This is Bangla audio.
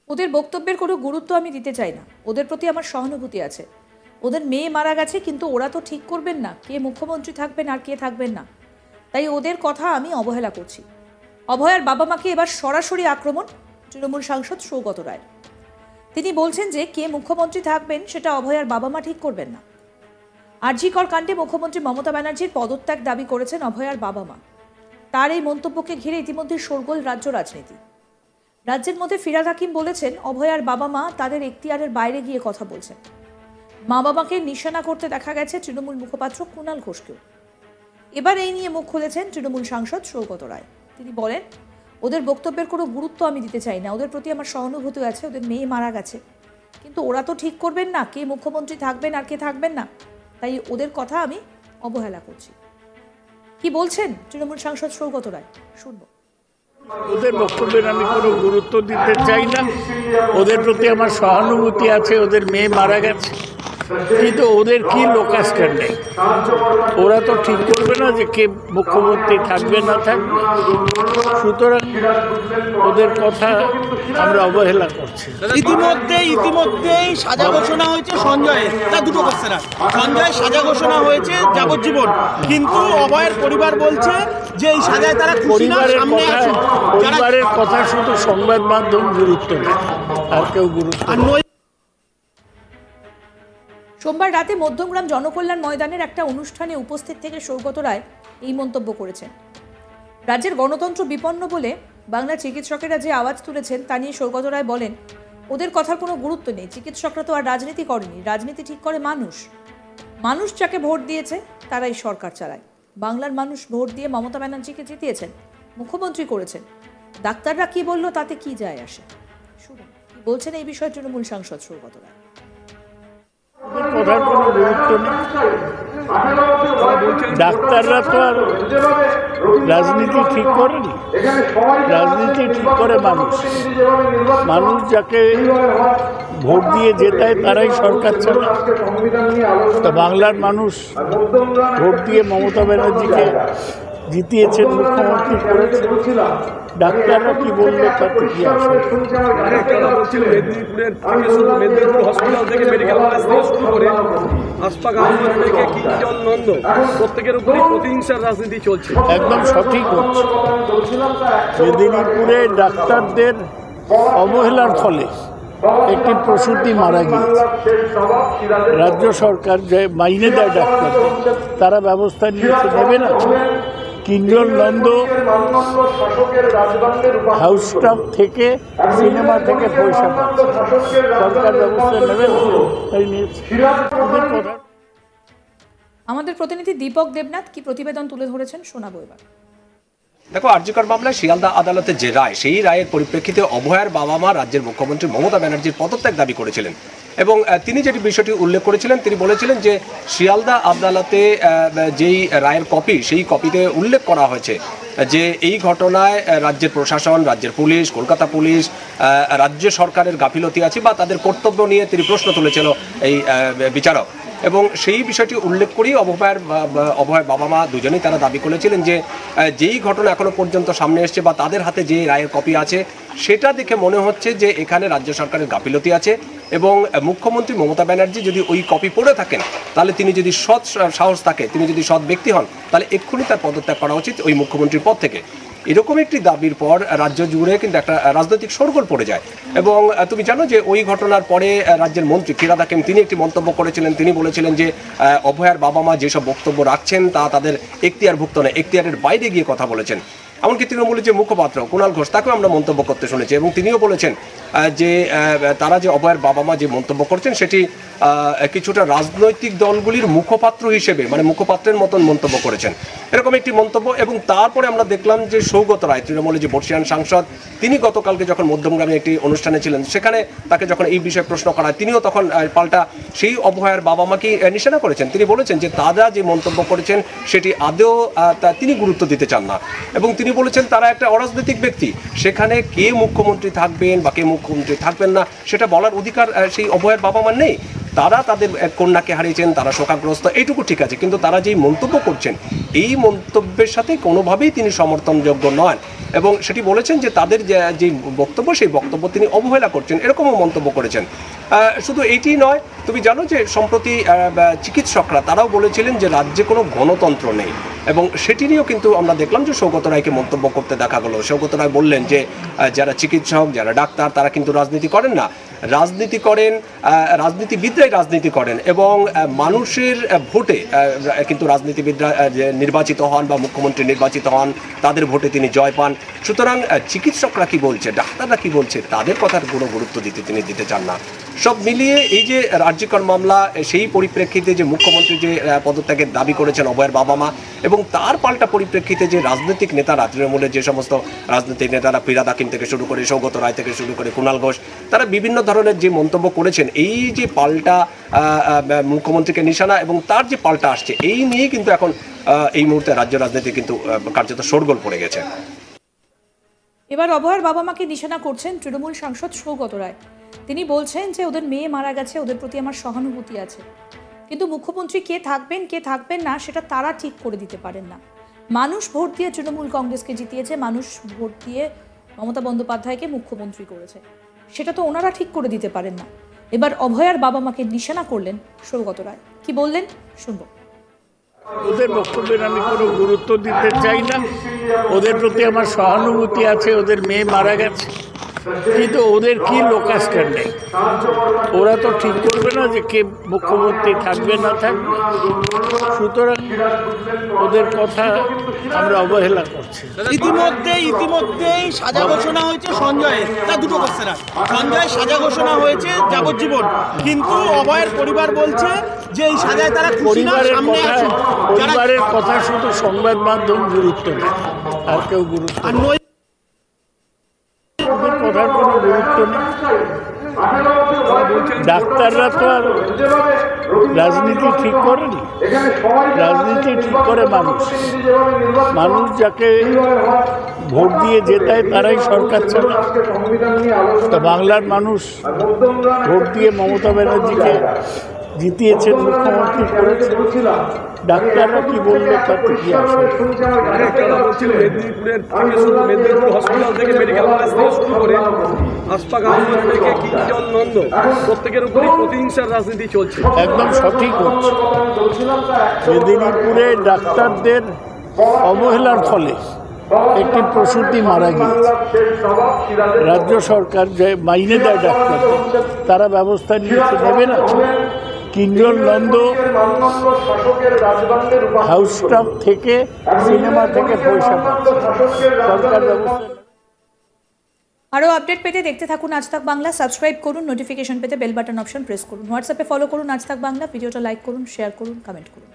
ওদের বক্তব্যের কোনো গুরুত্ব আমি দিতে চাই না। ওদের প্রতি আমার সহানুভূতি আছে। ওদের মেয়ে মারা গেছে, কিন্তু ওরা তো ঠিক করবেন না কে মুখ্যমন্ত্রী থাকবেন আর কে থাকবেন না। তাই ওদের কথা আমি অবহেলা করছি। অভয়ার বাবা মাকে এবার সরাসরি আক্রমণ তৃণমূল সাংসদ সৌগত রায়। তিনি বলছেন যে কে মুখ্যমন্ত্রী থাকবেন সেটা অভয়ার বাবা মা ঠিক করবেন না। আরজি কর কাণ্ডে মুখ্যমন্ত্রী মমতা ব্যানার্জির পদত্যাগ দাবি করেছেন অভয়ার বাবা মা। তার এই মন্তব্যকে ঘিরে ইতিমধ্যে শোরগোল রাজ্য রাজনীতি। রাজ্যের মধ্যে ফিরহাদ হাকিম বলেছেন অভয়ার বাবা মা তাদের এখতিয়ারের বাইরে গিয়ে কথা বলছেন। মা বাবাকে নিশানা করতে দেখা গেছে তৃণমূল মুখপাত্র কুণাল ঘোষকেও। এবার এই নিয়ে মুখ খুলেছেন তৃণমূল সাংসদ সৌগত রায়। তিনি বলেন, ওদের বক্তব্যের কোনো গুরুত্ব আমি দিতে চাই না। ওদের প্রতি আমার সহানুভূতি আছে। ওদের মেয়ে মারা গেছে, কিন্তু ওরা তো ঠিক করবেন না কে মুখ্যমন্ত্রী থাকবেন আর কে থাকবেন না। তাই ওদের কথা আমি অবহেলা করছি। কি বলছেন তৃণমূল সাংসদ সৌগত রায়, শুনবো। ওদের বক্তব্যের আমি কোনো গুরুত্ব দিতে চাই না। ওদের প্রতি আমার সহানুভূতি আছে। ওদের মেয়ে মারা গেছে, কিন্তু ওদের কি লোকাস্টার নেই। ওরা তো ঠিক করবে না যে কে মুখ্যমন্ত্রী থাকবে না থাকবে। সুতরাং ওদের কথা আমরা অবহেলা করছি। ইতিমধ্যেই সাজা ঘোষণা হয়েছে সঞ্জয়ের। তার দুটো কোশ্চেন আছে। সঞ্জয়ের সাজা ঘোষণা হয়েছে যাবজ্জীবন, কিন্তু অভয়ের পরিবার বলছে যে এই সাজায় তারা পরিবারের কথা শুধু সংবাদ মাধ্যম গুরুত্ব দেয়, আর কেউ গুরুত্ব। সোমবার রাতে মধ্যমগ্রাম জনকল্যাণ ময়দানের একটা অনুষ্ঠানে উপস্থিত থেকে সৌগত রায় এই মন্তব্য করেছেন। রাজ্যের গণতন্ত্র বিপন্ন বলে বাংলার চিকিৎসকেরা যে আওয়াজ তুলেছেন তা নিয়ে সৌগত রায় বলেন, ওদের কথার কোনো গুরুত্ব নেই। চিকিৎসকরা তো আর রাজনীতি করেনি, রাজনীতি ঠিক করে মানুষ। মানুষ যাকে ভোট দিয়েছে তারাই সরকার চালায়। বাংলার মানুষ ভোট দিয়ে মমতা ব্যানার্জিকে জিতিয়েছেন, মুখ্যমন্ত্রী করেছেন। ডাক্তাররা কি বললো তাতে কি যায় আসে। শুনুন কি বলছেন এই বিষয়ে তৃণমূল সাংসদ সৌগত রায়। কথার কোনো গুরুত্ব নেই। ডাক্তাররা তো আর রাজনীতি ঠিক করেনি, রাজনীতি ঠিক করে মানুষ। মানুষ যাকে ভোট দিয়ে জেতায় তারাই সরকার চালায়। তো বাংলার মানুষ ভোট দিয়ে মমতা ব্যানার্জিকে জিতিয়েছেন, মুখ্যমন্ত্রী করেছেন। ডাক্তাররা কি বললো তাতে কি আসে। মেদিনীপুর হসপিটাল থেকে মেডিকেল কলেজ থেকে শুরু করে হাসপাতাল থেকে কিঞ্জন নন্দ প্রত্যেকের উপরে প্রতিহিংসার রাজনীতি চলছে। একদম সঠিক হচ্ছে। মেদিনীপুরে ডাক্তারদের অবহেলার ফলে একটি প্রসূতি মারা গিয়েছে। রাজ্য সরকার যে মাইনে দেয় ডাক্তারদের, তারা ব্যবস্থা নিয়েছে, নেবে না। কিঞ্জন নন্দ হাউস স্টাফ থেকে, সিনেমা থেকে পয়সা পাচ্ছে, সরকার ব্যবস্থা নেবে না, তাই নিয়েছে। আমাদের প্রতিনিধি দীপক দেবনাথ কি প্রতিবেদন তুলে ধরেছেন শোনাবো এবার। দেখো, আরজি কর মামলায় শিয়ালদা আদালতের যে রায়, সেই রায়ের পরিপ্রেক্ষিতে অভয়ার বাবা মা রাজ্যের মুখ্যমন্ত্রী মমতা ব্যানার্জির পদত্যাগ দাবি করেছিলেন। এবং তিনি যেটি বিষয়টি উল্লেখ করেছিলেন, তিনি বলেছিলেন যে শিয়ালদা আদালতে যেই রায়ের কপি, সেই কপিতে উল্লেখ করা হয়েছে যে এই ঘটনায় রাজ্যের প্রশাসন, রাজ্যের পুলিশ, কলকাতা পুলিশ, রাজ্য সরকারের গাফিলতি আছে বা তাদের কর্তব্য নিয়ে তিনি প্রশ্ন তুলেছিল এই বিচারক। এবং সেই বিষয়টি উল্লেখ করেই অভয়ের বাবা মা দুজনেই তারা দাবি করেছিলেন যে যেই ঘটনা এখনো পর্যন্ত সামনে এসছে বা তাদের হাতে যে রায়ের কপি আছে, সেটা দেখে মনে হচ্ছে যে এখানে রাজ্য সরকারের গাফিলতি আছে। এবং মুখ্যমন্ত্রী মমতা ব্যানার্জি যদি ওই কপি পড়ে থাকেন, তাহলে তিনি যদি সৎ সাহস থাকে, তিনি যদি সৎ ব্যক্তি হন, তাহলে এক্ষুনি তার পদত্যাগ করা উচিত ওই মুখ্যমন্ত্রীর পদ থেকে। এরকম একটি দাবির পর রাজ্য জুড়ে কিন্তু একটা রাজনৈতিক শোরগোল পড়ে যায়। এবং তুমি জানো যে ওই ঘটনার পরে রাজ্যের মন্ত্রী ফিরহাদ হাকিম তিনি একটি মন্তব্য করেছিলেন। তিনি বলেছিলেন যে অভয়ার বাবা মা যেসব বক্তব্য রাখছেন তা তাদের এখতিয়ারভুক্ত নয়, এখতিয়ারের বাইরে গিয়ে কথা বলেছেন। এমনকি তৃণমূলের যে মুখপাত্র কুণাল ঘোষ, তাকেও আমরা মন্তব্য করতে শুনেছি। এবং তিনিও বলেছেন যে তারা যে অভয়ার বাবা মা যে মন্তব্য করছেন সেটি কিছুটা রাজনৈতিক দলগুলির মুখপাত্র হিসেবে, মানে মুখপাত্রের মতন মন্তব্য করেছেন, এরকম একটি মন্তব্য। এবং তারপরে আমরা দেখলাম যে সৌগত রায়, তৃণমূলের যে বর্ষিয়ান সাংসদ, তিনি গতকালকে যখন মধ্যমগ্রামে একটি অনুষ্ঠানে ছিলেন, সেখানে তাকে যখন এই বিষয়ে প্রশ্ন করা হয়, তিনিও তখন পাল্টা সেই অভয়ার বাবা মাকে নিশানা করেছেন। তিনি বলেছেন যে তারা যে মন্তব্য করেছেন সেটি আদৌ তিনি গুরুত্ব দিতে চান না। এবং তিনি বলেছেন তারা একটা অরাজনৈতিক ব্যক্তি, সেখানে কে মুখ্যমন্ত্রী থাকবেন বা কে মুখ্যমন্ত্রী থাকবেন না সেটা বলার অধিকার সেই অভয়ার বাবা মার নেই। তারা তাদের কন্যাকে হারিয়েছেন, তারা শোকাগ্রস্ত, এইটুকু ঠিক আছে, কিন্তু তারা যেই মন্তব্য করছেন এই মন্তব্যের সাথে কোনোভাবেই তিনি সমর্থনযোগ্য নন। এবং সেটি বলেছেন যে তাদের যে বক্তব্য সেই বক্তব্য তিনি অবহেলা করছেন, এরকমও মন্তব্য করেছেন। শুধু এইটি নয়, তুমি জানো যে সম্প্রতি চিকিৎসকরা তারাও বলেছিলেন যে রাজ্যে কোনো গণতন্ত্র নেই, এবং সেটি নিয়েও কিন্তু আমরা দেখলাম যে সৌগত রায়কে মন্তব্য করতে দেখা গেল। সৌগত রায় বললেন যে যারা চিকিৎসক, যারা ডাক্তার, তারা কিন্তু রাজনীতি করেন না, রাজনীতি করেন রাজনীতিবিদরাই রাজনীতি করেন, এবং মানুষের ভোটে কিন্তু রাজনীতিবিদরা নির্বাচিত হন বা মুখ্যমন্ত্রী নির্বাচিত হন, তাদের ভোটে তিনি জয় পান। সুতরাং চিকিৎসকরা কি বলছে, ডাক্তাররা কি বলছে, তাদের কথার কোনো গুরুত্ব তিনি দিতে চান না। সব মিলিয়ে এই যে আরজিকর মামলা, সেই পরিপ্রেক্ষিতে যে মুখ্যমন্ত্রী যে পদত্যাগের দাবি করেছেন অভয়ের বাবা মা, এবং তার পাল্টা পরিপ্রেক্ষিতে যে রাজনৈতিক নেতারা, তৃণমূলের যে সমস্ত রাজনৈতিক নেতারা, ফিরহাদ হাকিম থেকে শুরু করে সৌগত রায় থেকে শুরু করে কুণাল ঘোষ, তারা বিভিন্ন ধরনের যে মন্তব্য করেছেন, এই যে পাল্টা মুখ্যমন্ত্রীকে নিশানা এবং তার যে পাল্টা আসছে, এই নিয়েই কিন্তু এখন এই মুহূর্তে রাজ্য রাজনীতি কিন্তু কার্যত শোরগোল পড়ে গেছে। এবার অভয়ের বাবা মাকে নিশানা করছেন তৃণমূল সাংসদ সৌগত রায়। তিনি বলছেন যে ওদের মেয়ে মারা গেছে, ওদের প্রতি আমার সহানুভূতি আছে, কিন্তু মুখ্যমন্ত্রী কে থাকবেন না সেটা তারা ঠিক করে দিতে পারেন না। মানুষ ভোট দিয়ে তৃণমূল কংগ্রেসকে জিতিয়েছে, মানুষ ভোট দিয়ে মমতা বন্দ্যোপাধ্যায়কে মুখ্যমন্ত্রী করেছে, সেটা তো ওনারা ঠিক করে দিতে পারেন না। এবার অভয়ার বাবা মাকে নিশানা করলেন সৌগত রায়। কি বললেন শুনবো। ওদের বক্তব্যের আমি কোনো গুরুত্ব দিতে চাই না। ওদের প্রতি আমার সহানুভূতি আছে, ওদের মেয়ে মারা গেছে, কিন্তু ওদের কি লোকাস্টার নেই। ওরা তো ঠিক করবে না যে কে মুখ্যমন্ত্রী থাকবে না থাকবে, সুতরাং ওদের কথা আমরা অবহেলা করছি। ইতিমধ্যেই সাজা ঘোষণা হয়েছে সঞ্জয়ের। তার দুটো কোশ্চেন আছে। সঞ্জয় সাজা ঘোষণা হয়েছে যাবজ্জীবন, কিন্তু অভয়ের পরিবার বলছে যে এই সাজায় তারা খুশি না, সামনে আসুন। পরিবারের কথা শুধু সংবাদ মাধ্যম গুরুত্ব দেয়, আর কেউ গুরুত্ব দেয়। ওদের কথার কোনো গুরুত্ব নেই। ডাক্তাররা তো আর রাজনীতি ঠিক করেনি, রাজনীতি ঠিক করে মানুষ। মানুষ যাকে ভোট দিয়ে জেতায় তারাই সরকার চালায়। তা বাংলার মানুষ ভোট দিয়ে মমতা ব্যানার্জিকে জিতিয়েছেন, মুখ্যমন্ত্রী করেছেন। ডাক্তাররা কি বললো তাতে কি আসে? মেদিনীপুরের থেকে শুরু, মেদিনীপুর হসপিটাল থেকে মেডিকেল কলেজ থেকে শুরু করে হাসপাতাল থেকে কিঞ্জন নন্দ, প্রত্যেকের উপরই প্রতিহিংসার রাজনীতি চলছে। একদম সঠিক হচ্ছে। মেদিনীপুরে ডাক্তারদের অবহেলার ফলে একটি প্রসূতি মারা গিয়েছে। রাজ্য সরকার যে মাইনে দেয় ডাক্তারদের, তারা ব্যবস্থা নিয়েছে, নেবে না। কিঞ্জন নন্দ হাউস স্টাফ থেকে, সিনেমা থেকে পয়সা পাচ্ছে, সরকার ব্যবস্থা। আরও আপডেট পেতে দেখতে থাকুন আজ তাক বাংলা। সাবস্ক্রাইব করুন, নোটিফিকেশন পেতে বেল বাটন অপশন প্রেস করুন। হোয়াটসঅ্যাপে ফলো করুন আজ তাক বাংলা। ভিডিওটা লাইক করুন, শেয়ার করুন, কমেন্ট করুন।